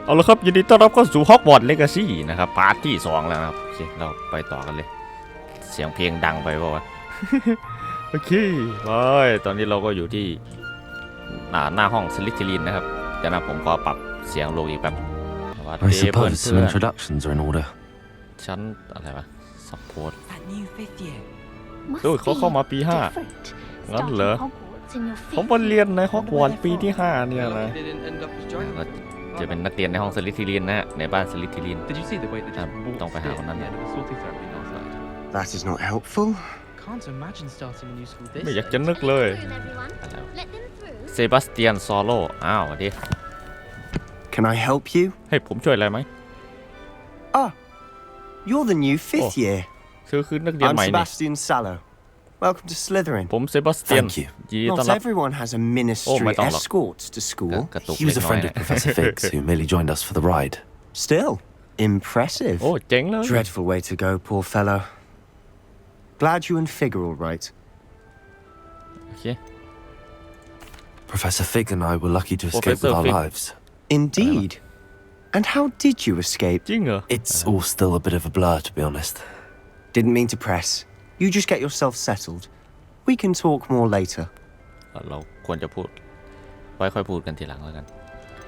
เอาละครับยินดีต้อนรับเข้าสู่ Hogwarts Legacy นะครับพาร์ทที่2แล้วนะครับโอเคเราไปต่อกันเลยเสียงเพลงดังไปป่าวะ โอเคไปตอนนี้เราก็อยู่ที่หน้าห้องสลิธีรินนะครับเดี๋ยวนะผมขอปรับเสียงลงอีกแป๊บ I suppose some introductions are in order ชั้นอะไรวะ support ดูเขาเข้ามาปี 5งั้นเหรอผมมาเรียนในฮอกวอตส์ปีที่5เนี่ยนะจะเป็นนักเรียนในห้องสลิธีรินนะฮะในบ้านสลิธีรินต้องไปหาคนนั้น That is not helpful ไม่อยากจะนึกเลยเซบาสเตียนซอโลอ้าวสวัสดี Can I help you ให้ผมช่วยอะไรไหม Ah you're the new 5th year คือนักเรียน I'm ใหม่นี่ Sebastian Sallow Welcome to Slytherin ผมเซบาสเตียน Thank you ยินดีต้อน Not รับ everyone has a ministry escort to school He was a friend of Professor Fig's who merely joined us for the ride Still impressive โอ้เจ๋งเลย Dreadful way to go poor fellow Glad you and Fig are all right โอเค Professor Fig and I were lucky to escape with our lives Indeed And how did you escape จริงเหรอ It's all still a bit of a blur to be honest Didn't mean to press You just get yourself settled We can talk more later เราควรจะพูดไว้ค่อยพูดกันทีหลังแล้วกัน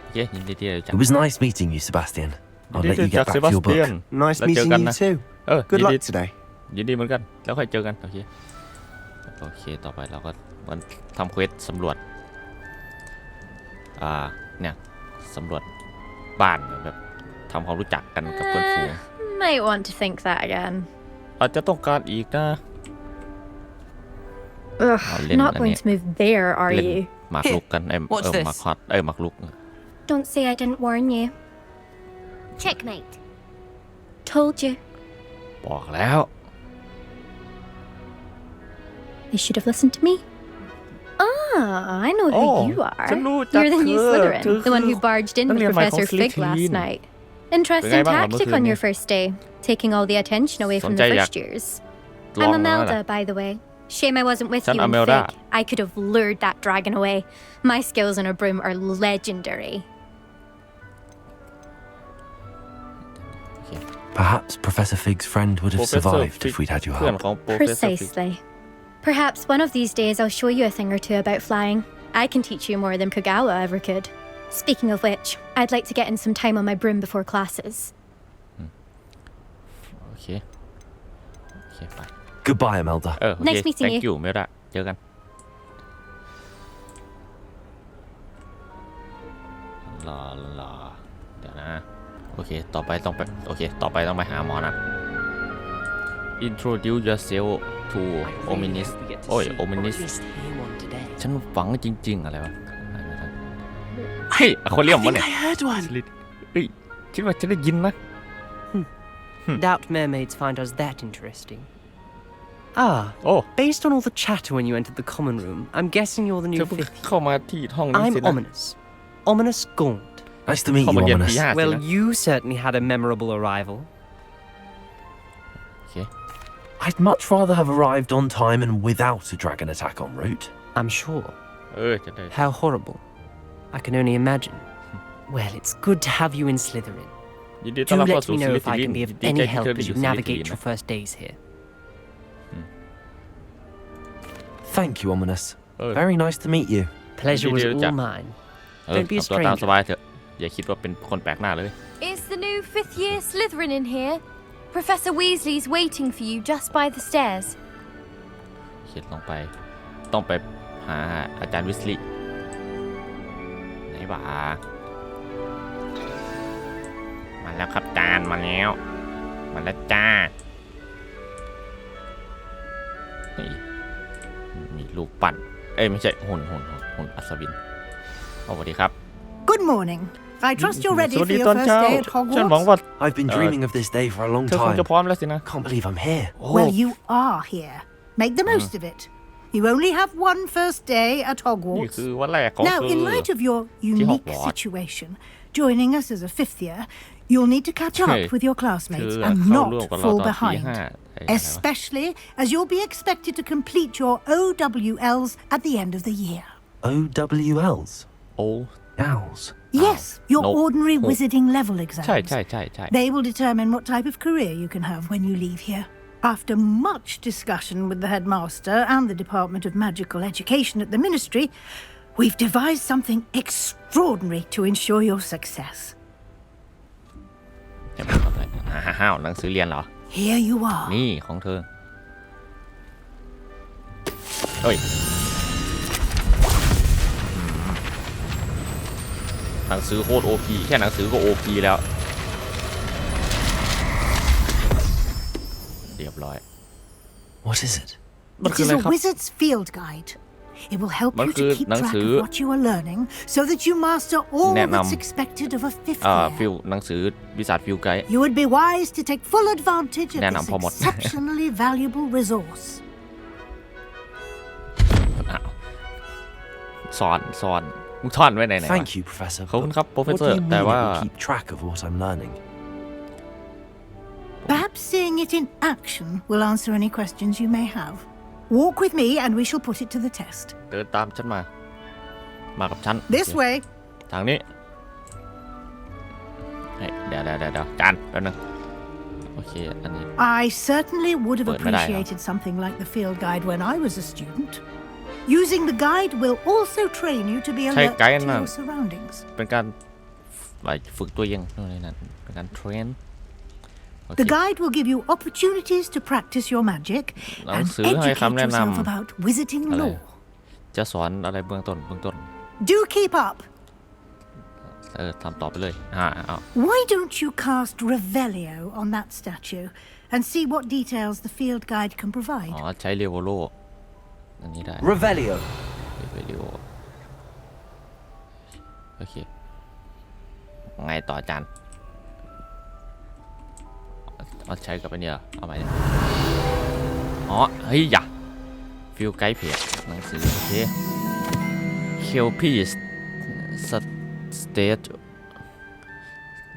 โอเคยินดีที่ได้รู้จัก It was nice meeting you Sebastian I'll let you จาก get เซ back บา to ส your เตียน book Nice meeting you too Good luck today ยินดีเหมือนกันแล้วค่อยเจอกันโอเคโอเคต่อไปเราก็มันทำเควสสำรวจเนี่ยสำรวจบ้านแบบทำความรู้จักกันกับเพื่อนฝูง Might want to think that again. อาจจะต้องการอีกนะ Ugh, not going to move there, are เล่น you? หมากรุกกันหมากฮอตหมากรุก Don't say I didn't warn you. Checkmate. Told you. บอกแล้ว You should have listened to me. Ah, I know who you are. ฉันรู้จัก You're the new เธอ Slytherin, เธอ the one who barged in นัก with เรียนใหม่ของ Professor Fig last night. Interesting tactic on your first day, taking all the attention away from the first years. ลอง I'm นะ Imelda, by the way. Shame I wasn't with San you in Imelda. Fig. I could have lured that dragon away. My skills on a broom are legendary. Perhaps Professor Fig's friend would have survived if we'd had your เพื่อน help ของ Professor Fig Precisely. Perhaps one of these days I'll show you a thing or two about flying. I can teach you more than Kogawa ever could. Speaking of which, I'd like to get in some time on my broom before classes. โอเคไป Goodbye Imelda โอเค Nice meeting thank you. you เมระเจอกันรอเดี๋ยวนะโอเคต่อไปต้องไปหาหมอนะ Introduce yourself to Ominis โอ้ย Ominis ฉันฝังจริงๆอะไรวะเฮ้ยอะควาเรียมวะเนี่ย I heard one เฮ้ยคิดว่าจะได้ยินนะ Doubt mermaids find us that interesting. โอ้ Based on all the chatter when you entered the common room, I'm guessing you're the เธ new อเพิ่ง fifth. เข้ามาที่ห้องนี้ I'm สินะ ominous. Ominous Gaunt. Nice to meet เข้า you มาเรียนปี Ominous 5สิ Well, นะ you certainly had a memorable arrival. โอเค I'd much rather have arrived on time and without a dragon attack en route I'm sure. จะได้ How horrible. I can only imagine. Well, it's good to have you in Slytherin. ยินดีต้อน Do รับเข้า let สู่ me ส know ลิ if ธี I ริน can be of ดีใจ any ที่ help เธอได้ as อยู่ you สลิธีริ navigate น your นะ first days here. Thank you Ominous เออ Very nice to meet you Pleasure was Indeed, all Jack. mine. ทำตัวตามสบายเถอะอย่าคิดว่าเป็นคนแปลกหน้าเลย Is the new 5th year Slytherin in here? Professor Weasley's waiting for you just by the stairs. คิดต้องไปหาอาจารย์วิสลีย์ไหนบ่ามาแล้วครับอาจารย์มาแล้วจ้ามีลูกปั่นไม่ใช่หุ่นอัศวินสวัสดีครับ Good morning. I trust you're ready สวัส for ดี your ตอน first เช้า day at ฉันหวังว่า Hogwarts. I've been dreaming of this day for a long เธอคง time จะพร้อมแล้วสินะ Can't believe I'm here Well, you are here. Make the most of it. You only have one first day at นี่ Hogwarts. คือวันแรกของ Now, เธอ in light of your unique Hogwarts. situation, joining us as a 5th year, you'll need to catch up Hey, with your classmates คือ and เข้า not ร่วมกับเรา fall ตอนปี behind. 5 Especially as you'll be expected to complete your OWLs at the end of the year. OWLs Owls. Yes, your No. ordinary No. wizarding level exams. ใช่ใช่ใช่ใช่ They will determine what type of career you can have when you leave here. After much discussion with the headmaster and the Department of Magical Education at the Ministry, we've devised something extraordinary to ensure your success. จะมาทำอะไรอ้าวหนังสือเรียนเหรอ Here you are. นี่ของเธอเฮ้ยหนังสือโคตร OP แค่หนังสือก็ OP แล้วเรียบร้อย What is it? มัน It คือ is อะไร a ครับ wizard's field guide. It will help you to keep track of what you are learning so that you master all that's expected of a fifth ฟิล year. หนังสือวิสาทฟิลไกด์ You would be wise to take full advantage of แนะ this นำพ่อมด exceptionally valuable resource. สอนมึงซ่อนไว้ไหนๆ Thank you, Professor. ขอบคุณครับ What do Professor you mean แต่ it ว่า will keep track of what I'm learning? Perhaps seeing it in action will answer any questions you may have. Walk with me and we shall put it to the test. เดินตามฉันมากับฉัน This way. ทางนี้เฮ้ยเดี๋ยวจานแป๊บนึงโอเคอันนี้ I certainly would have เปิดไม่ได้หรอ appreciated something like the field guide when I was a student. Using the guide will also train you to be ใช่ alert ไกด์ to น่ะ your surroundings. เป็นการฝึกตัวเองนู่นนี่นั่นเป็นการเทรนโอเค The guide will give you opportunities to practice your magic หนัง and สือให้คำ educate แนะน yourself about wizarding ำอะไร lore. จะสอนอะไรเบื้องต้น Do keep up. ทำต่อไปเลยเอา Why don't you cast Revelio on that statue and see what details the field guide can อ๋ provide? อใช้เรเวโลอันนี้ได้ Revelio. เรเวโลโอเคไงต่อจานเอาใช้กับไอ้เนี่ยเอาไปเนี่ยอ๋อเฮ้ยอย่าฟิลไกด์เพจหนังสือโอเคเคลพีสสเตท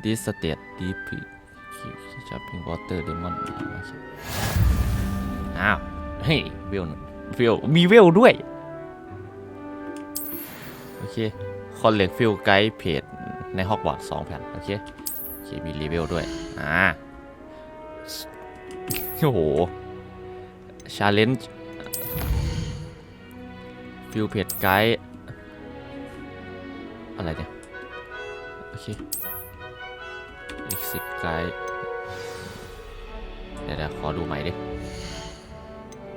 ดิสเตทดีพีชัพปิ้งวอเตอร์เดมอนอ้าวเฮ้ยเวลมีเวลด้วยโอเคคอนเล็กฟิลไกด์เพจในฮอกวอตส์2 แผ่นโอเคมีรีเวลด้วยโอ้โหชาเลนจ์ฟิลเพจไกด์อะไรเนี่ยโอเคexit ไกด์เดี๋ยวขอดูใหม่ดิ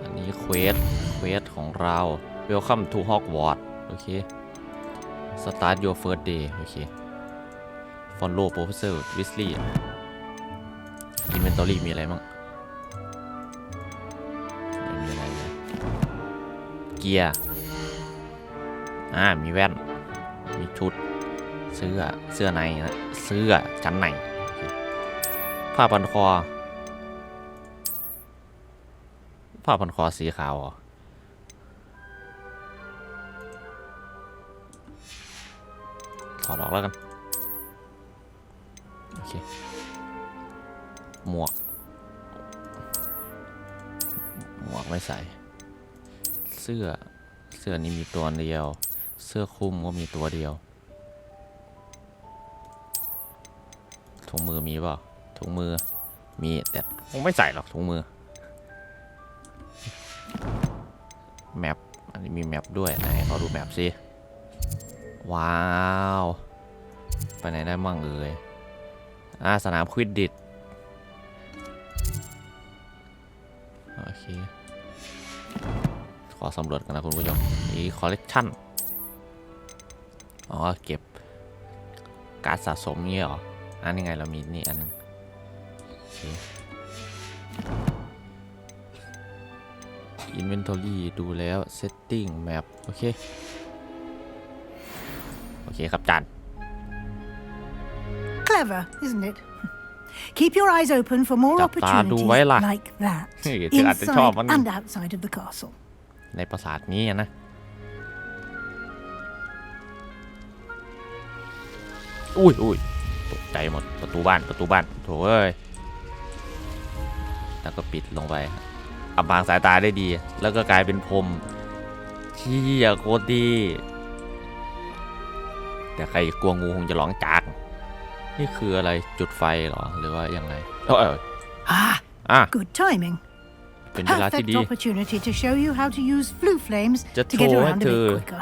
อันนี้เควสของเรา Welcome to Hogwarts โอเค Start your first day โอเค Follow Professor Weasley Inventory มีอะไรบ้างไม่มีอะไรเลยเกียร์มีแว่นมีชุดเสื้อในนะเสื้อชั้นในผ้าพันคอสีขาวถอดออกแล้วกันโอเคหมวกไม่ใส่เสื้อนี้มีตัวเดียวเสื้อคลุมก็มีตัวเดียวถุงมือมีเปล่าถุงมือมีแต่คงไม่ใส่หรอกถุงมือแมปอันนี้มีแมปด้วยไหนขอดูแมปสิว้าวไปไหนได้มั่งสนามควิดดิชโอเคขอสำรวจกันนะคุณผู้ชมนี่คอลเลกชันเก็บการสะสมนี่เหรอนี่ไงเรามีนี่อันนึงโอเค Inventory ดูแล้ว Setting Map โอเคครับจาน Clever, isn't it? Keep your eyes open for more จับตาดูไว้ opportunities ล่ะ like that เฮ้ยเธออาจจะชอบมัน inside and outside of the castle. ในปราสาทนี้นะอุ้ยตกใจหมดประตูบ้านโถ่เอ้ยแล้วก็ปิดลงไปอับบางสายตาได้ดีแล้วก็กลายเป็นพรมเชี่ยโคตรดี แต่ใครกลัวงูคงจะร้องจากนี่คืออะไรจุดไฟเหรอหรือว่ายังไงGood timing. เป็นเวลาที่ Perfect ดี opportunity to show you how to use flue flamesจะ to get โชว์ให้ around a เธ bit อ quicker.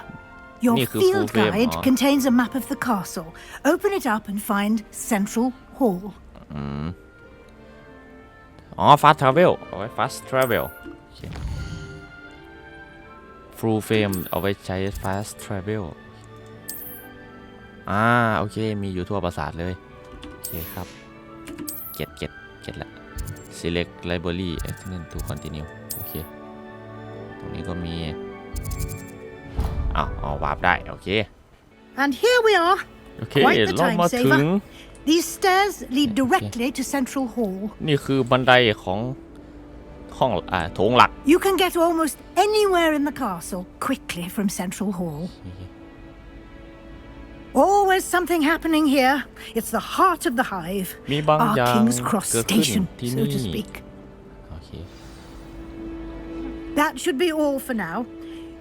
Your นี่คือ field flue flame guide อ๋อ contains a map of the castle. Open it up and find Central Hall. fast travel เอาไว้ fast travel full frame เอาไว้ใช้ fast travel โอเคมีอยู่ทั่วปราสาทเลยโอเคครับเก็ตละ select library action to continue โอเคตรงนี้ก็มีวาร์ปได้โอเค And here we are. โอเค Quite the เรา time มาถึง saver. These stairs lead directly to Central Hall. นี่คือบันไดของห้องโถงหลัก You can get almost anywhere in the castle quickly from Central Hall. Always something happening here. It's the heart of the hive. มีบาง Our อย่าง King's Cross เกิดขึ้น Station, ที่ so นี่ to speak. โอเค That should be all for now.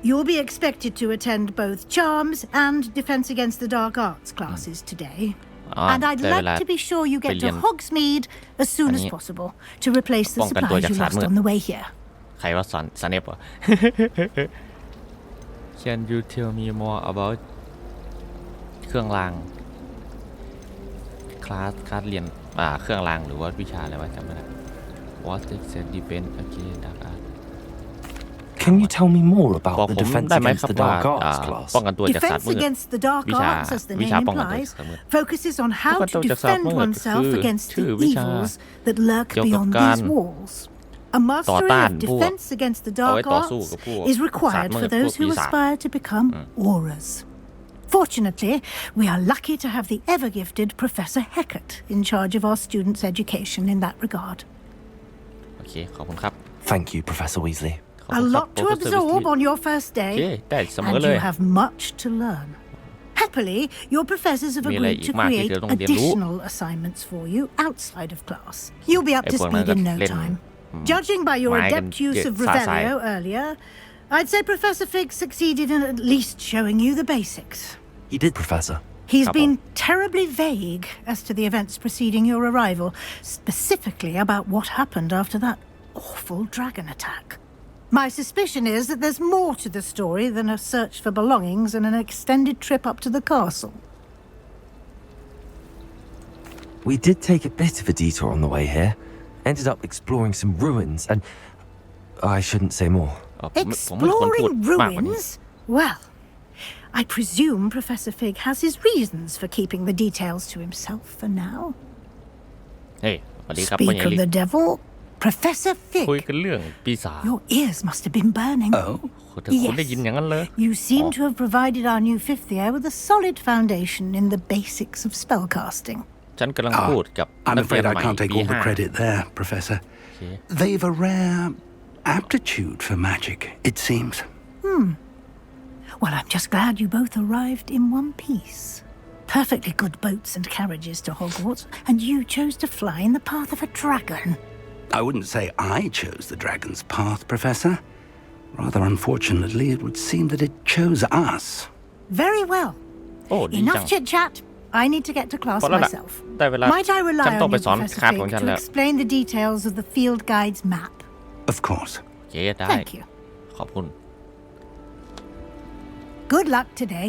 You'll be expected to attend both Charms and Defense Against the Dark Arts classes today. And I'd ได้เวลา like to be sure you get ไปเรี to ยน Hogsmeade as soon as อันนี้ possible to replace the ป้องกันตัว supplies จาก you ศาสตร์ lost มืด on the way here. ใครว่าสเนปเหรอ Can you tell me more about เครื่องรางคลาสเรียนเครื่องรางหรือว่าวิชาอะไรวะจำไม่ได้ What is the defense against dark art Can you tell me more บอก about the ผม defense ได้ไหมค against รับ the ว่า dark arts class? ป้องกันตัวจากศาสตร์ Defense มืด against the dark วิชา arts, as the วิ name ชาป้องกันตัว implies, จากศาสตร์มืด focuses on how ป้องกัน to ตัวจากศาสตร์ defend มืด oneself คือ against ชื่อ the วิชา evils that lurk เกี่ยวกับ beyond การ these walls. A mastery ต้าน of พวก defense against the เอาไว้ dark ต่อสู้ arts กับพวก is ศาสต required ร์มื for ดพว those กปี who ศาจ aspire to become auras. Fortunately, we are lucky to have the ever-gifted Professor Heckert in charge of our students' education in that regard. โอเคขอบคุณครับ Thank you, Professor Weasley. ขอบคุ A ณครับ lot to Professor absorb Weasley on your first โอเค day, ได้เสมอ and เลย you have much to learn. Happily, your professors have มีอะไร agreed อี to กมากที่ create เธอต้องเรียนรู้ additional assignments for you outside of class. You'll be up ไอ้ to พวกนั้น speed ก็ in no เล่น time. Judging by your ไม้กัน adept use of เจ็ดสาสาย Revelio earlier, I'd say Professor Fig succeeded in at least showing you the basics. He did, Professor. He's Couple. been terribly vague as to the events preceding your arrival, specifically about what happened after that awful dragon attack. My suspicion is that there's more to the story than a search for belongings and an extended trip up to the castle. We did take a bit of a detour on the way here. Ended up exploring some ruins and... I shouldn't say more. ผมไม่ควรพูด Exploring มากกว่านี้ ruins? Well, I presume Professor Fig has his reasons for keeping the details to himself for now. เฮ้ยสวัสดีครับพ่อ Speak ใหญ่ of ลิ the devil, Professor คุย Fig. กันเรื่องปีศาจ Your ears must have been burning. แต่คุณได้ยินอย่างนั้นเลย You seem to have provided our new fifth year with a solid foundation in the basics of spellcasting. ฉันกำลังพูดกับ I'm นักเรีย afraid น I ใหม่ can't take ปี all the 5 credit there, Professor. They've a rare aptitude for magic, it seems. Well, I'm just glad you both arrived in one piece. Perfectly good boats and carriages to Hogwarts, and you chose to fly in the path of a dragon. I wouldn't say I chose the dragon's path, Professor. Rather unfortunately, it would seem that it chose us. Very well. โอ้ดีจัง Enough chit-chat. I need to get to class พอแล้วล่ะ myself. ได้เวลา Might I ฉั rely นต้อง on ไป you, สอน Professor คลาสของ Fig, ฉัน to แล้ว explain the details of the field guide's map? Of course. โอเคได้ Thank you. ขอบคุณ Good luck today.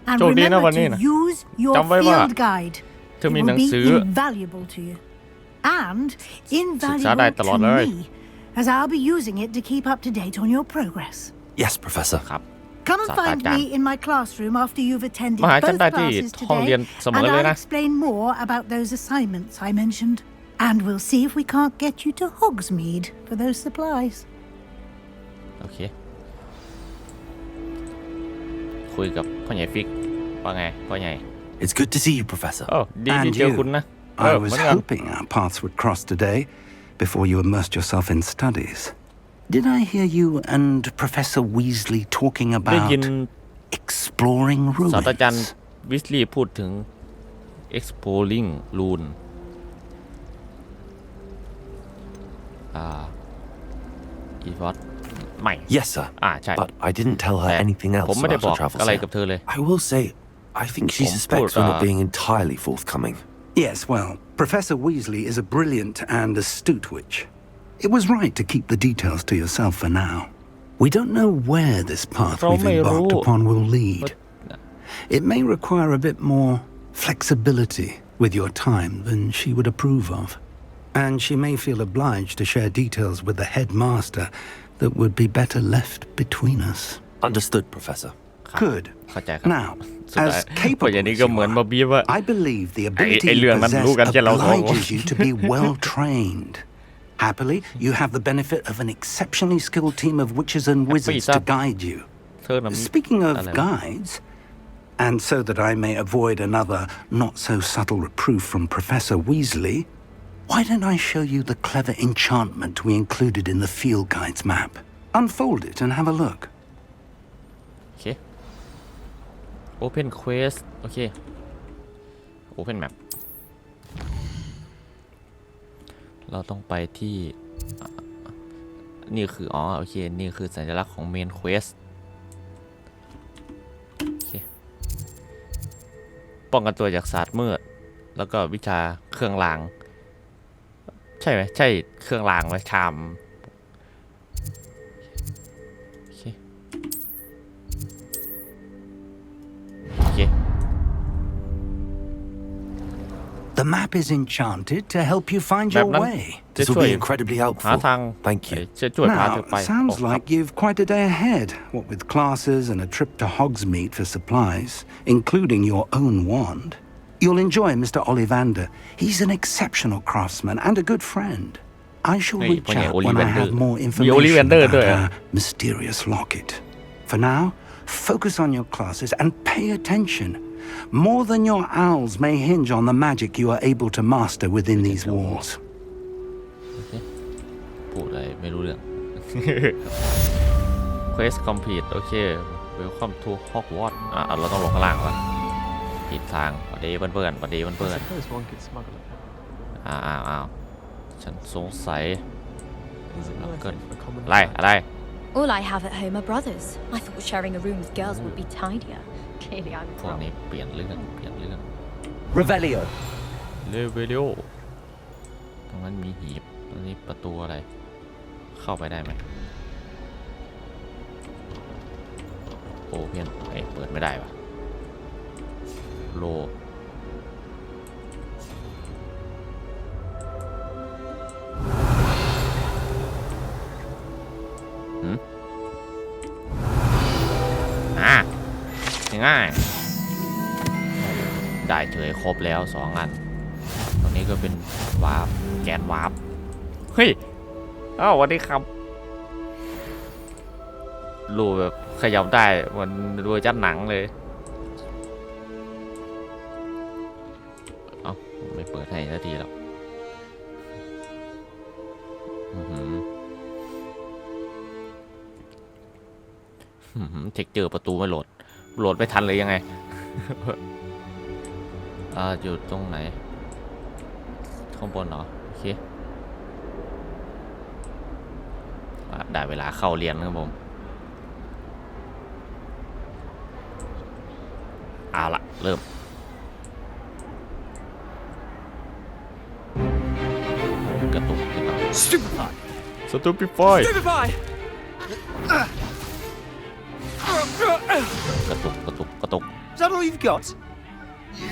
And โชคดีนะ remember วันนี้ to นะ use your จำไว้ว่า field guide. เธอ It มีหนั will ง be สือ invaluable to you. And ศึกษาได้ invaluable ตลอด to เลย me, as I'll be using it to keep up to date on your progress. Yes, Professor. ครับ Come and ศาสตรา find จาร me ย์ in my classroom after you've attended มาหาฉัน both ได้ที่ classes ห้องเรียน today, เสมอ and เลย I'll นะ explain more about those assignments I mentioned. And we'll see if we can't get you to Hogsmeade for those supplies. โอเค คุยกับพ่อใหญ่ฟิกว่าไงพ่อใหญ่ It's good to see you, Professor. โอ้ดีที่ And เจอคุณ you. นะ I เหมื was อนกัน hoping our paths would cross today before you immersed yourself in studies. Did I hear you and Professor Weasley talking ได้ about ยิน exploring ศาสตราจารย์ ruins? วิสลีย์พูดถึง exploring rune อีวอตไม่ Yes, sir. ใช่ But I didn't tell her แต่ anything ผม else ไม่ได้ about บอ our ก travels อะไร here. กับเธอเลย I will say, I think she suspects we're not being entirely forthcoming. Yes, well, Professor Weasley is a brilliant and astute witch. It was right to keep the details to yourself for now. We don't know where this path we've embarked upon will lead. It may require a bit more flexibility with your time than she would approve of. And she may feel obliged to share details with the headmaster that would be better left between us. Understood, Professor. Good. เข้าใจครับ Now, สุดท้าย as capable อย่างนี้ as ก็ you เหมือนมา are, บีบว่า I believe the ability ไอ้ you เรื่องนั้น possess รู้กันแค่เราสองคน obliges you to be well trained. Happily, you have the benefit of an exceptionally skilled team of witches and wizards to guide you. เธอน่ะมี Speaking of อะไรวะ guides, and so that I may avoid another not-so-subtle reproof from Professor Weasley, why don't I show you the clever enchantment we included in the field guides map? Unfold it and have a look. โอเค Open Quest โอเค Open Map เราต้องไปที่นี่คือโอเคนี่คือสัญลักษณ์ของ Main Quest โอเคป้องกันตัวจากศาสตร์มืดแล้วก็วิชาเครื่องราง ใช่ไหมใช่เครื่องรางไหมชามโอเคโอเค The map is enchanted to help you find your แบบนั้น way. จะ This ช่ will วย be incredibly หา helpful. ทาง Thank you. จะช่วยพาเธอ Now, ไป sounds โอ้ครับ like you've quite a day ahead, what with classes and a trip to Hogsmeade for supplies, including your own wand. You'll enjoy Mr. Ollivander. He's an exceptional craftsman and a good friend. I shall Hey, reach Pony out when I Ollivander. have moreมี information Ollivander about ด้วยเหรอ our mysterious locket. For now, focus on your classes and pay attention. More than your owls may hinge on the magic you are able to master within these walls. พูดอะไรไม่รู้เรื่อง Quest complete โอเค Welcome to Hogwarts เราต้องลงข้างล่างวะผิดทางสวัสดีเพื่อนๆสวัสดีเพื่อนๆอ้าวฉันสงสัยแล้วเกินอะไร All I have at home are brothers. I thought sharing a room with girls would be tidier. Clearly I'm พวก wrong. นี้เปลี่ยนเรื่อง Revelio. เลเวลตรงนั้นมีหีบตรงนี้ประตูอะไรเข้าไปได้ไหมโอเพียนเปิดไม่ได้ปะโลง่ายได้เฉยครบแล้ว2 อันตรงนี้ก็เป็นวาร์ปแกนวาร์ปเฮ้ยสวัสดีครับรูแบบขยับได้เหมือนดูจัดหนังเลยไม่เปิดให้นาทีแล้วเทคเจอร์ประตูไม่โหลดไม่ทันเลยยังไง อยู่ตรงไหนข้างบนเหรอโอเคได้เวลาเข้าเรียนครับผมเอาละเริ่มกระตุกนิดหน่อย Stupefy! Stupefy Stupefy! กระตุก Is that all you've got?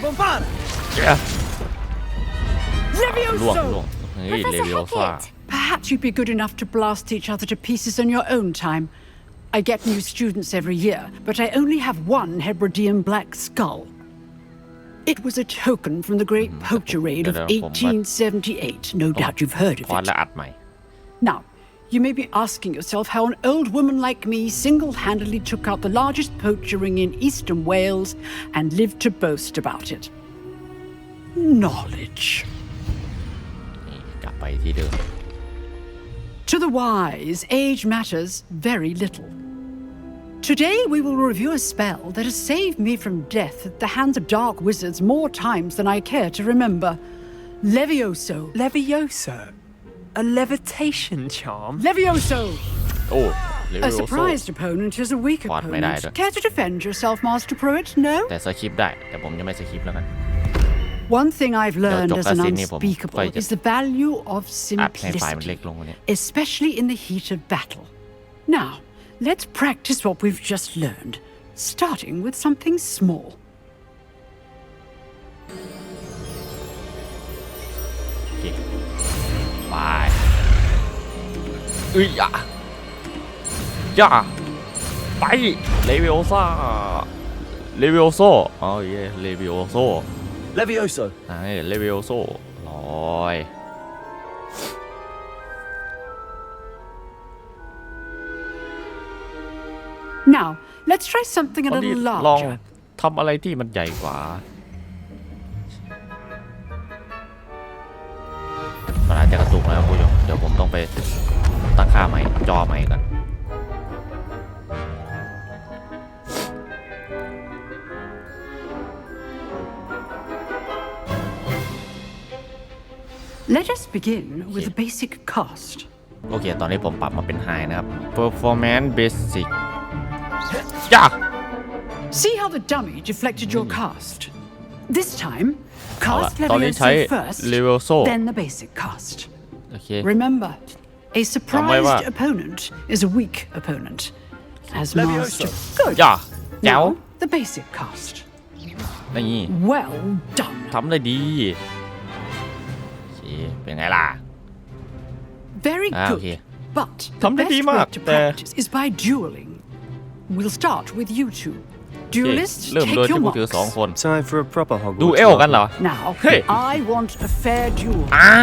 Bombard! ล่วงเฮ้ยเล Professor เวลซ่า Hackett! Perhaps you'd be good enough to blast each other to pieces on your own time. I get new students every year, but I only have one Hebridean black skull. It was a token from the great poacher raid of 1878. No doubt you've heard of พอด it. และอัดใหม่ Now, you may be asking yourself how an old woman like me single-handedly took out the largest poacher ring in eastern Wales and lived to boast about it. Knowledge. นี่กลับไปที่เดิม To the wise, age matters very little. Today we will review a spell that has saved me from death at the hands of dark wizards more times than I care to remember. Levioso. Levioso? A levitation charm? Levioso! โอ้ A surprised opponent is a weak ปอดไม่ได้ด้วย opponent. Care to defend yourself, Master Pruitt? No? แต่สคริปต์ได้แต่ผมยังไม่สคริปต์แล้วกัน One thing I've learned as an เดี๋ยวจบการซีนนี้ผม unspeakable ค่อยจะ is the value of อัดให้ไฟล์มันเล็ก simplicity, ลงกว่านี้ especially in the heat of battle. Now, let's practice what we've just learned, starting with something small. โอเคไปอย่าไปเลวิโอซ่าเลวิโอโซอ๋อเย่เลวิโอโซ Levioso. เลวิโอโซลอย Now, let's try something a ตอนนี้ little ลอง larger. ทำอะไรที่มันใหญ่กว่ามันอาจจะกระตุกนะครับคุณผู้ชมเดี๋ยวผมต้องไปตั้งค่าใหม่จอใหม่กัน Let us begin with a basic cast. โอเคตอนนี้ผมปรับมาเป็นไฮนะครับ performance basic ย่า See how the dummy deflected your cast? This time, cast ตอนนี้ใช้ Levioso first, Levioso then the basic cast. โอเค Remember, a Tama surprised ba? opponent is a weak opponent. As Levioso. master. Good. ย่าแจ๋ว Now, the basic cast. นี่ Well done. ทำได้ดีโอเคเป็นไงล่ะ Very Ah, good. okay. But the Thấmได้ best ดี way มาก to แต่ practice is by dueling. We'll start with you two. โอเค Duelists, เริ่มโดย take ที่ your ผู้ถือ marks. สองคน Time for a proper Hogwarts. ดูเอลกันเหรอ Now, Hey. I want a fair duel. อ้า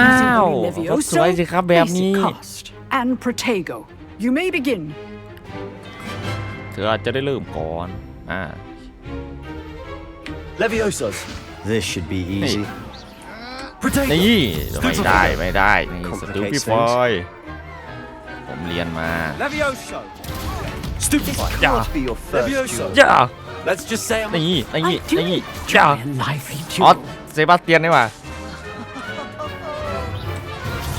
ว Using ก็สวยสิครับ Levioso, แบบ basic นี้ cast, and Protego. You may begin. เธออาจจะได้เริ่มก่อนLevioso. This should be easy. Protego. นี่ไม่ได้นี่สตูปี้ Complicates ฟอยผมเรียนมา Levioso. Stupefy. Yeah. Must be your first Levioso. duel. ย่า Let's just say I'm นี่ I do นี่ enjoy ย่า a lively อ๋อ duel. เซบาสเตียนนี่หว่า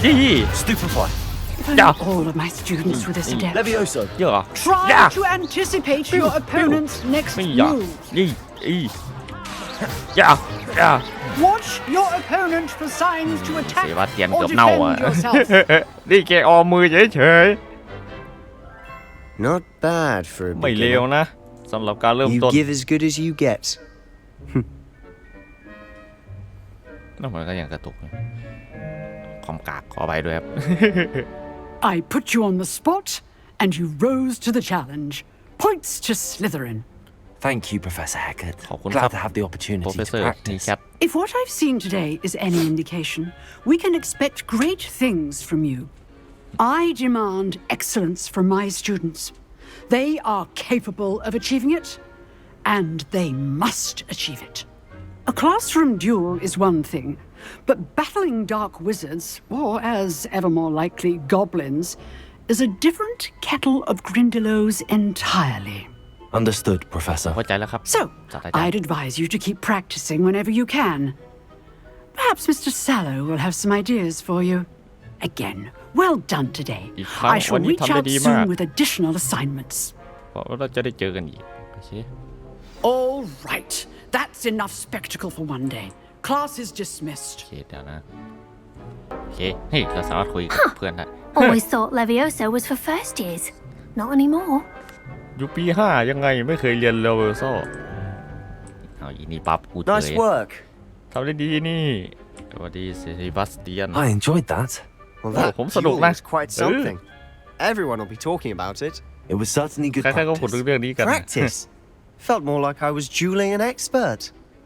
ยี่ Stupefy. If only Yeah. all of my students were this adept. Levioso. เยอะ Try Yeah. to anticipate your opponent's next ไม่อยาก move. ย่า Watch your opponent for signs to เซ attack บาสเตียน or เกือบเน่าอ่ะ defend yourself. นี่แกออมมือเฉย Not bad for a ๆไม่เลว beginner. นะสำหรับการเริ่ม You ต้น give as good as you get. นั่นมันก็ยังกระตุกความกากขอไปด้วยครับ I put you on the spot, and you rose to the challenge. Points to Slytherin. Thank you, Professor Hackett. ขอบคุณครับ Glad to have the opportunity to Professor practice. ครับ If what I've seen today is any indication, we can expect great things from you. I demand excellence from my students. They are capable of achieving it, and they must achieve it. A classroom duel is one thing, but battling dark wizards, or as ever more likely, goblins, is a different kettle of Grindylows entirely. Understood, Professor. เข้าใจแล้วครับ So, ศาสตราจารย์ I'd advise you to keep practicing whenever you can. Perhaps Mr. Sallow will have some ideas for you. Again, well done today. อีกครั้ง I วัน shall นี้ reach ทำได้ out ดีมาก soon with additional assignments. เพราะว่าเราจะได้เจอกันอีกโอเค All right, that's enough spectacle for one day. Class is โอ dismissed. เคเดี๋ยวนะโอเคเฮ้ยเราสามารถคุยกับเพื่อนได้ Always thought Levioso was for first years. Not anymore. อยู่ปี 5 ยังไงไม่เคยเรียนเลเวลโซเอาอีนี่ปั๊บกูเจ Nice อ work. ทำได้ดีนี่สวัสดีเซบาสเตียน I enjoyed that. Well, Oh, that ผมสนุก duel นะ was quite something. Everyone will be talking about it. It was certainly good ใครๆก็พูด practice. ถึงเรื่องนี้กัน Practice. Felt more like I was dueling an expert.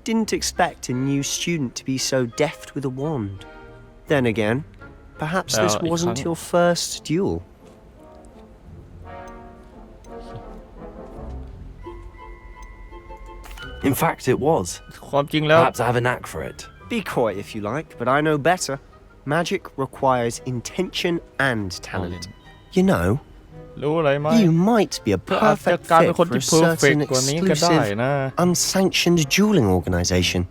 Didn't expect a new student to be so deft with a wand. Then again, perhaps this Well, wasn't ikang- your first duel. In fact, it was. ความจริงแล้ว Perhaps I have a knack for it. Be coy if you like, but I know better. Magic requires intention and talent. You know, รู้อะไรไหม you might be a เธออาจจะ perfect กลายเป็น fit คน for ที่ a เพอร์เฟก certain กว่านี้ก็ได้ exclusive, นะ unsanctioned dueling organization.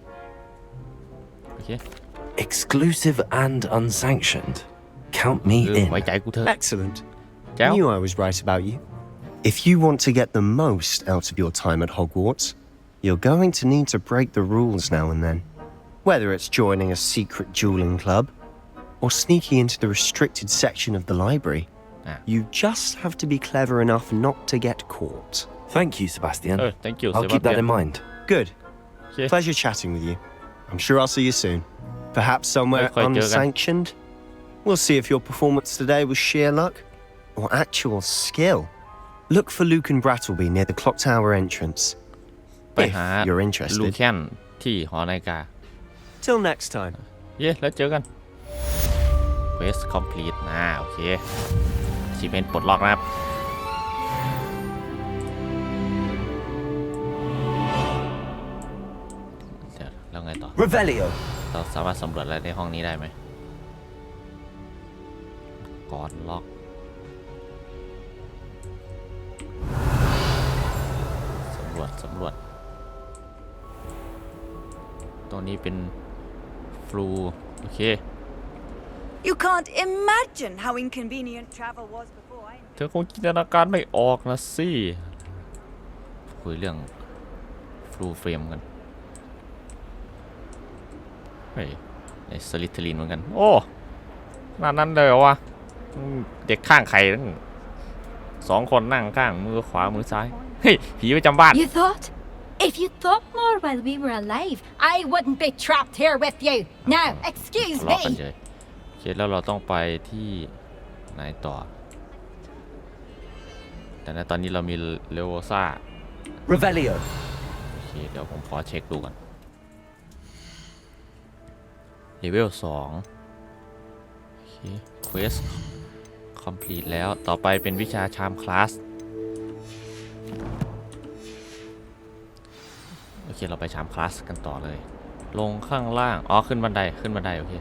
โอเค Exclusive and unsanctioned. Count me ไว้ in. ใจกูเถอะ Excellent. แจ๋ว Knew I was right about you. If you want to get the most out of your time at Hogwarts, you're going to need to break the rules now and then. Whether it's joining a secret dueling club or sneaking into the restricted section of the library, you just have to be clever enough not to get caught. Thank you, Sebastian. Thank you, I'll keep that in mind. Good. Okay. Pleasure chatting with you. I'm sure I'll see you soon. Perhaps somewhere unsanctioned. We'll see if your performance today was sheer luck or actual skill. Look for Luke and Brattleby near the clock tower entrance. ไปหา If you're ลู interested. แคนที่หอนาฬิกา Till next time. แล้วเจอกัน Quest complete โอเคชีพเป็นปลดล็อกนะครับเดี๋ยวแล้วไงต่อ Revelio. เราสามารถสำรวจอะไรในห้องนี้ได้ไหมกอดล็อกสำรวจตัวนี้เป็นฟลูโอเค You can't imagine how inconvenient travel was before I... เธอคงจินตนาการไม่ออกนะสิคุยเรื่องฟลูเฟรมกันเฮ้ยในสลิทลินเหมือนกันโอ้นั่นนั้นเลยเหรอวะเด็กข้างใครทั้ง2 คนนั่งข้างมือขวามือซ้ายเฮ้ยผีประจำบ้าน You thought? If you thought more while we were alive, I wouldn't be trapped here with you. Now, excuse ทะเลาะกัน me. เลยโอเคแล้วเราต้องไปที่ไหนต่อแต่ในตอนนี้เรามีเลโวซ่า Revelio. โอเคเดี๋ยวผมขอเช็คดูก่อนเลเวล2โอเคเควสคอมพลีทแล้วต่อไปเป็นวิชาชามคลาสโอเคเราไปชามคลาสกันต่อเลยลงข้างล่างขึ้นบันไดโอเค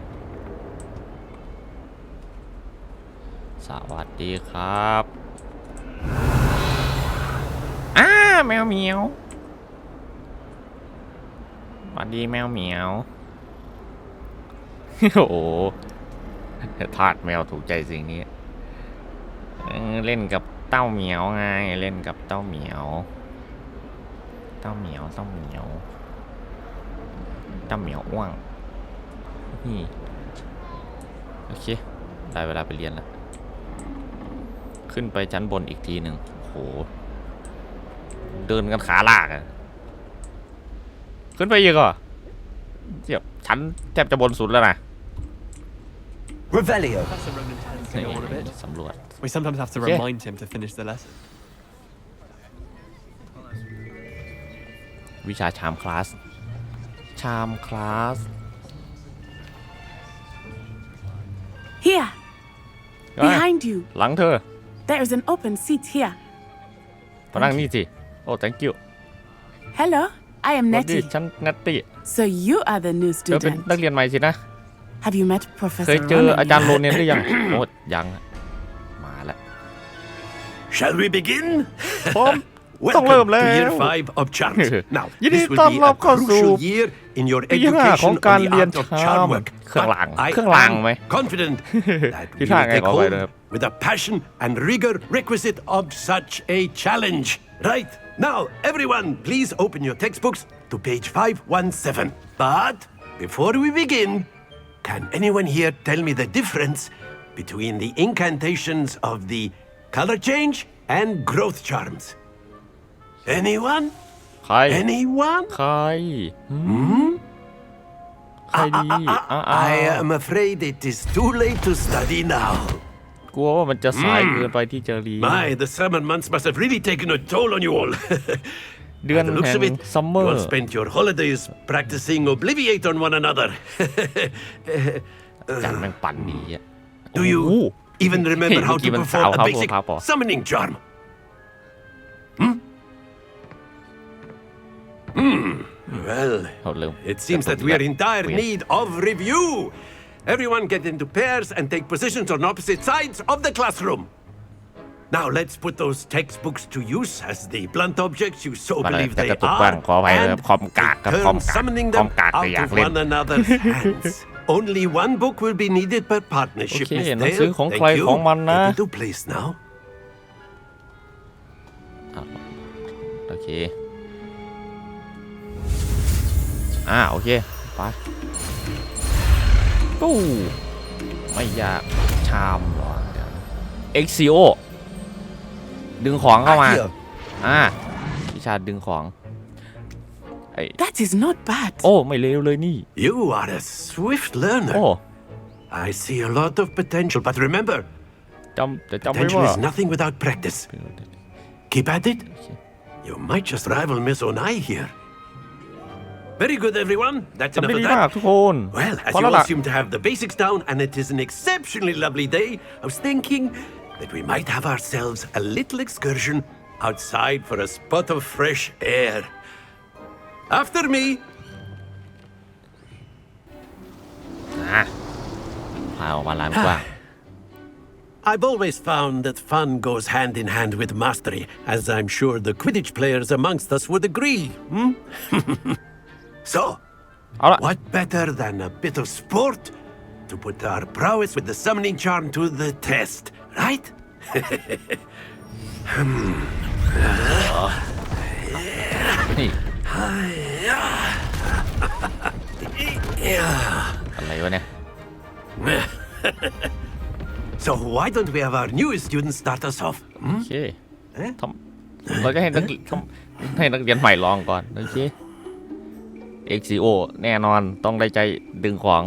สวัสดีครับแมวเหมียวสวัสดีแมวเหมียว โอ้โหทาสแมวถูกใจสิ่งนี้เล่นกับเต้าเหมียวไงเล่นกับเต้าเหมียวอ้วงนี่โอเคได้เวลาไปเรียนแล้วขึ้นไปชั้นบนอีกทีหนึ่งโอ้โหเดินกันขาลากอะขึ้นไปอีกเหรอเดี๋ยวชั้นแทบจะบนสุดแล้วนะ Revelio. สำรวจ We sometimes have to remind him to finish the lesson. วิชาชามคลาสHere, behind you. หลังเธอ There is an open seat here. มานั่งนี่สิโอ้ thank you Hello, I am สวัสดี Nettie. ฉันเนตตี้ So you are the new เธอเป็น student. นักเรียนใหม่สินะ Have you met เค Professor ยเจอ Ron อา and จารย์โร Leah? เนียนหรือยังโอ้ยังมาแล้ว Shall we begin? ต้องเริ่ม Welcome แล้ to Year ว 5 of Charms. Now, ยินดี this will ต้อน be รั a บเข้าสู่ crucial year in your ปีที่ 5 ของ education การ on the เรียน art of ชาม charm work. เครื่องราง But I เครื่องราง am ไหม confident that ที่ we ท่า will ไง take ขอไป home นะครับ with the passion and rigor requisite of such a challenge. Right, now everyone please open your textbooks to page 517. But before we begin, can anyone here tell me the difference between the incantations of the color change and growth charms? Anyone? ใคร Anyone? ใครดี I am afraid it is too late to study now. กลัวว่ามันจะสายเกินไปที่จะเรียน My, the summer months must have really taken a toll on you all. เดือน By the looks แห่ง of it, ซัมเมอ you ร์ all spent your holidays practicing Obliviate on one another. จันแม่งปั่นดีอะ Do you even remember how to เมื่อกี้มัน perform a สาว basic ครับผม summoning charm? Well, เขาลืม it seems that we are in dire need of review. Everyone get into pairs and take positions on opposite sides of the classroom. Now let's put those textbooks to use as the blunt objects you so อะไร believe แต่ they กระตุกบ้าง are, ขอไปเลย and คอมกากครับ turn คอมกาก summoning คอ them มกากแต่ out อยาก of เล่น one another's hands. Only one book will be needed per โอ partnership, เค Miss หนังสือ Dale. ของ Thank ใคร you. ของมันนะ Get into place now. เคโอเคไปตู้ไม่อยากชามหรอเอ็กซิโอดึงของเข้ามาวิชาดึงของThat is not bad โอ้ไม่เลวเลยนี่ You are a swift learner. โอ้ I see a lot of potential, but remember, จำไม่ potential ว่า is nothing without practice. Keep at it. You might just rival Miss Onai here. Very good, everyone. That's จำ enough ได้ of ดีมาก that. ทุกคน Well, as พอ you แล้ว all ล่ะ seem to have the basics down, and it is an exceptionally lovely day, I was thinking that we might have ourselves a little excursion outside for a spot of fresh air. After me. พาออกมาลานกว้าง I've always found that fun goes hand in hand with mastery, as I'm sure the Quidditch players amongst us would agree. So, what better than a bit of sport to put our prowess with the summoning charm to the test, right? นี่อะไรวะเนี่ย So why don't we have our newest student start us off? โอเคเราจะให้นักเรียนใหม่ลองก่อนโอเคเอ็กซิโอแน่นอนต้องได้ใจดึงของ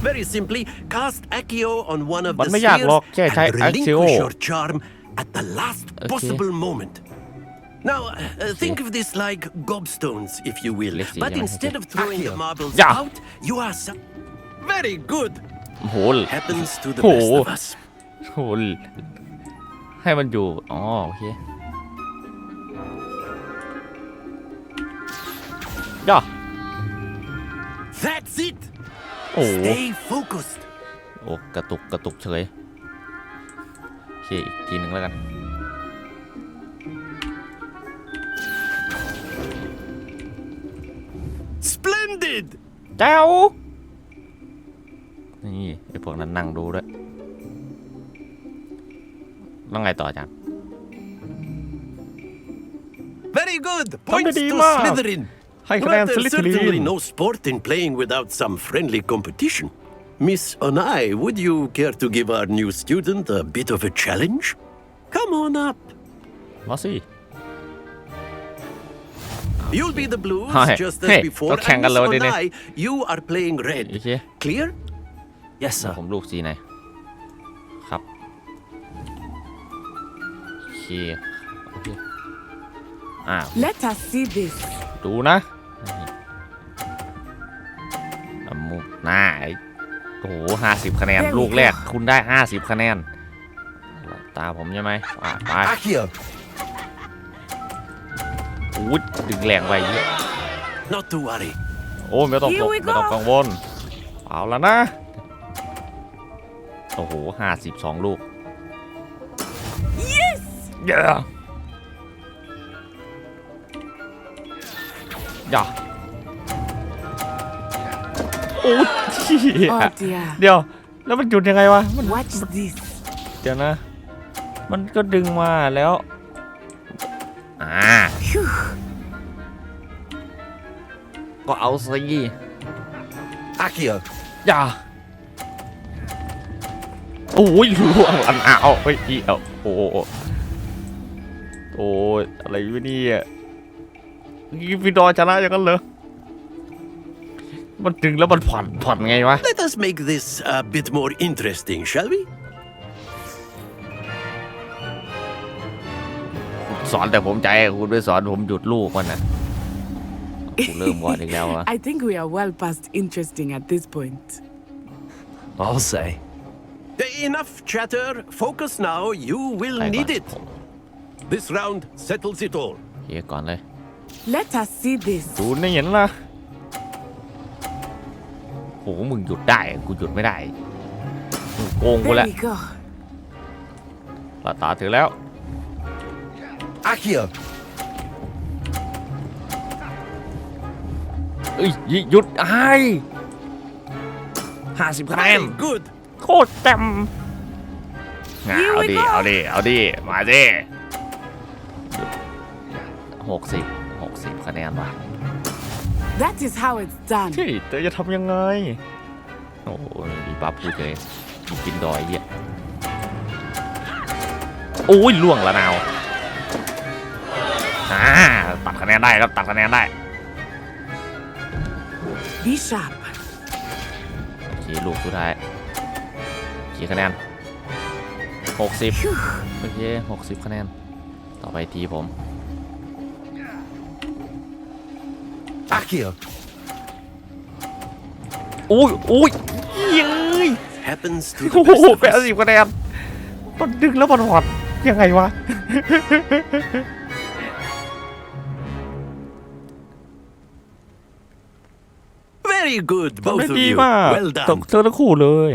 Very simply, cast Accio on one of มัน the ไม่ยากหรอก spheres แค่ใช้ and แอคซิโอ relinquish your charm at the last possible moment. Now, think of this like gobstones, if you will. But instead of throwing the marbles out, you are very good. โอ้โห Happens to the โอ้โห best of us. โอ้โหให้มันอยู่โอเคย่า That's it. โอ้ Stay focused. โอ้กระตุกเฉยโอเคอีกทีหนึ่งแล้วกันSplendid. เจ้านี่ไอพวกนั้นนั่งดูด้วยแล้วไงต่ออาจารย์ Very good. Points to Slytherin. ให้คะแนน But ส there's ลิธีริ certainly น no sport in playing without some friendly competition. Miss Onai, would you care to give our new student a bit of a challenge? Come on up. มาสิ You'll be the blues Hi. just as Hey, before. don't hang And Miss alone, didn't Onai, you are playing red. โอเค Clear? Yes, sir. ผมลูกสีไหนครับโอเคLet us see this. ดูนะมุกหน้าโอ้โห50 คะแนนลูกแรกคุณได้50 คะแนนตาผมใช่ไหมไปอู้ดึงแรงไป Not to worry. โอ้ไม่ต้องกังวลเอาแล้วนะโอ้โห52 ลูก Yes. Yeah. อย่าโอ้เดี๋ยวแล้วมันหยุดยังไงวะ Watch this. เดี๋ยวนะมันก็ดึงมาแล้วก็เอาสิ Accio. อย่าโอ้ยล่วงอันเอาไปอีกโอ้ยอะไรวะเนี่ยพี่ดอชนะอย่างนั้นเหรอมันดึงแล้วมันผ่อนไงวะ Let us make this a bit more interesting, shall we? สอนแต่ผมใจคุณไปสอนผมหยุดลูกมันนะกูเริ่มวอดอีกแล้วอะ I think we are well past interesting at this point. I'll say. Enough chatter. Focus now. You will need it. This round settles it all. เฮียก่อนเลย Let us see this. ดูนี่เห็นละโหมึงหยุดได้กูหยุดไม่ได้มึงโกงกู There แล้ว we go. ตาถือแล้ว Accio. เอ้ยหยุดไอ้50 คะแนน Good. โคตรเต็มเอาดิมาดิโห 60คะแนนว่ะ That is how it's done เฮ้ยแต่จะทำยังไงโอ้ยมีบัฟอยู่เลยกินดอยเหี้ยโอ้ยล่วงละนาวตัดคะแนนได้ครับตัดคะแนนได้ Be sharp โอเคลูกสุดท้ายกี่คะแนน60โอเค60คะแนนต่อไปทีผม Akio โอ้ยเย้ย Happens to โอ้ the โห best of 80 คะแนนมันดึงแล้วมันหอดยังไงวะ Very good, ทำ both ได้ of ดี you. มาก Well ต done. กเธอทั้งคู่เลย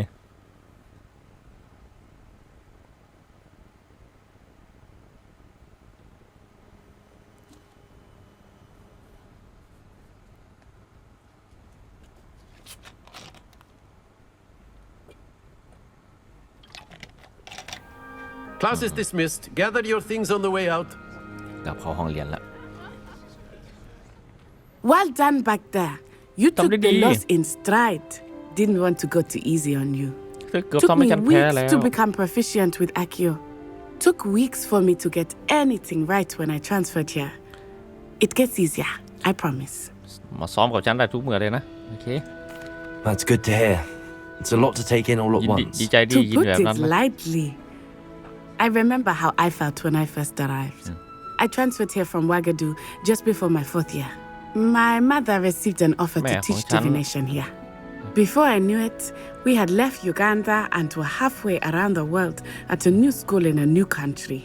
Class is dismissed. Gather your things on the way out. กลับเข้าห้องเรียนแล้ว Well done back there. You took Tamde the di. loss in stride. Didn't want to go too easy on you. เกือบ Took ทำให้ me ฉันแพ้แล้ weeks ว to become proficient with Akio. Took weeks for me to get anything right when I transferred here. It gets easier, I promise. มาซ้อมกับฉันได้ทุกเมื่อเลยนะโอเค That's good to hear. It's a lot to take in all at once. ดีใจดี To ยิน put แบบ it นั้นนะ lightly, I remember how I felt when I first arrived. I transferred here from Wagadu just before my 4th year. My mother received an offer to teach divination here. Before I knew it, we had left Uganda and were halfway around the world at a new school in a new country.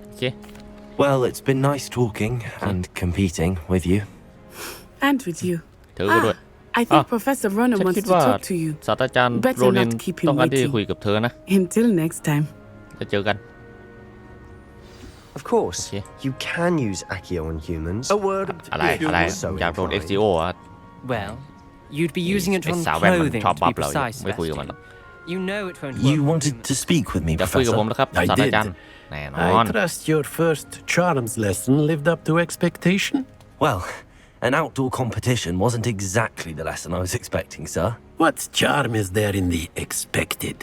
โอเค Well, it's been nice talking and competing with you. And with you. เธอก็ด้วย I think Professor Ronan ฉัน wants คิด to ว่า talk to you. ศาสตราจารย์ Better โรนิน not keep him ต้องการที่จะ waiting. คุยกับเธอนะ Until next time. จะเจอกัน Of course, Okay. you can use Akio on humans. A word. อะไร if you อะไร wish. อยากโดน XCO อ่ะ Well, you'd be using it ไอ้ on สาวแว่นมัน clothing ชอบ to บั be ฟเราอยู่ precise, ไม่คุยกับมันหรอก You know it won't You work. wanted to speak with me, อยากคุยกับผม Professor. นะครับ I ศาสตรา did. จารย์แน่นอน I trust your first charms lesson lived up to expectation. Well, an outdoor competition wasn't exactly the lesson I was expecting, sir. What charm is there in the expected?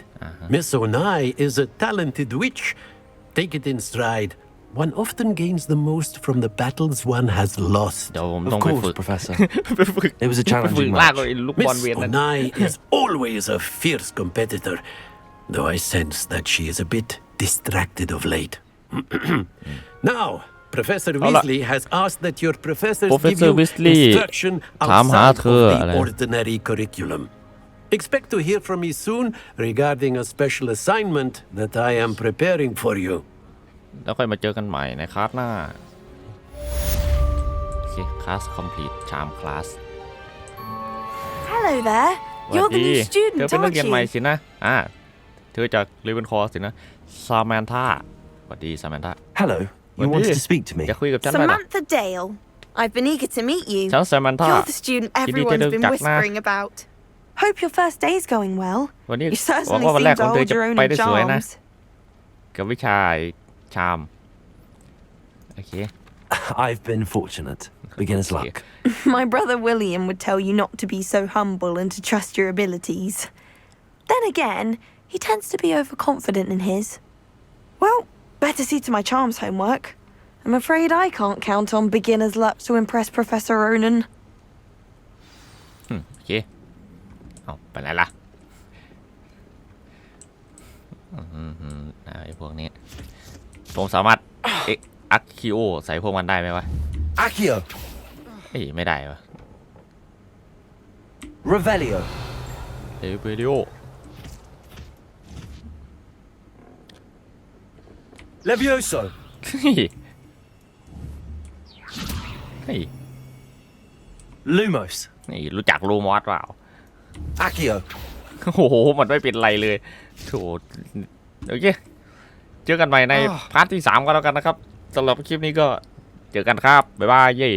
Miss Onai is a talented witch. Take it in stride. One often gains the most from the battles one has lost. เดี๋ยวผม Of ต้องไปฝึ course, ก Professor. ไปฝึก It was a ไปฝึก challenging ลาก match. ไอ้ลูกบอล Miss เวียนนั้น Onai is always a fierce competitor, though I sense that she is a bit distracted of late. Now, Professor Weasley has asked that your professors give Professor you Weasley instruction ถามหา outside เธอ of อะไร the ordinary curriculum. Expect to hear from me soon regarding a special assignment that I am preparing for you. แล้วค่อยมาเจอกันใหม่ในคลาสหน้าโอเคคลาส complete charm class Hello there. สวัส You're the ดี new เธอ student, เป็นนัก aren't เรียนใหม่ you? สินะเธอจากเลเวนคอร์สินะซาแมนธาสวัสดีซาแมนธา Hello. You What wanted is? to speak to me? จะคุยกับฉันไหมล่ะ Samantha Dale. I've been eager to meet you. ฉันซาแมนธา You're the student everyone's been whispering about. Hope your first day's going well. วันนี้ You หวัง certainly ว่าวันแรก seem ของ to เธอ hold จะ your own ไป in ได้สวยนะ charms. กับวิชาชามโอเค I've been fortunate. Beginner's luck. My brother William would tell you not to be so humble and to trust your abilities. Then again, he tends to be overconfident in his. Well, better see to my charms homework. I'm afraid I can't count on beginner's luck to impress Professor Ronan. โอเคเอาไปไหนล่ะไอ้พวกนี้ผมสามารถอัคคิโอใส่พวกมันได้ไหมวะ Akio. เอ้ยไม่ได้วะ Revelio. เอเวดิโอ Levioso. เฮ้ย Lumos. นี่รู้จักลูมอสเปล่า Akio. โอ้โหมันไม่เป็นไรเลยโถโอเคเจอกันใหม่ในพาร์ทที่ 3ก็แล้วกันนะครับสำหรับคลิปนี้ก็เจอกันครับบ๊ายบายเย่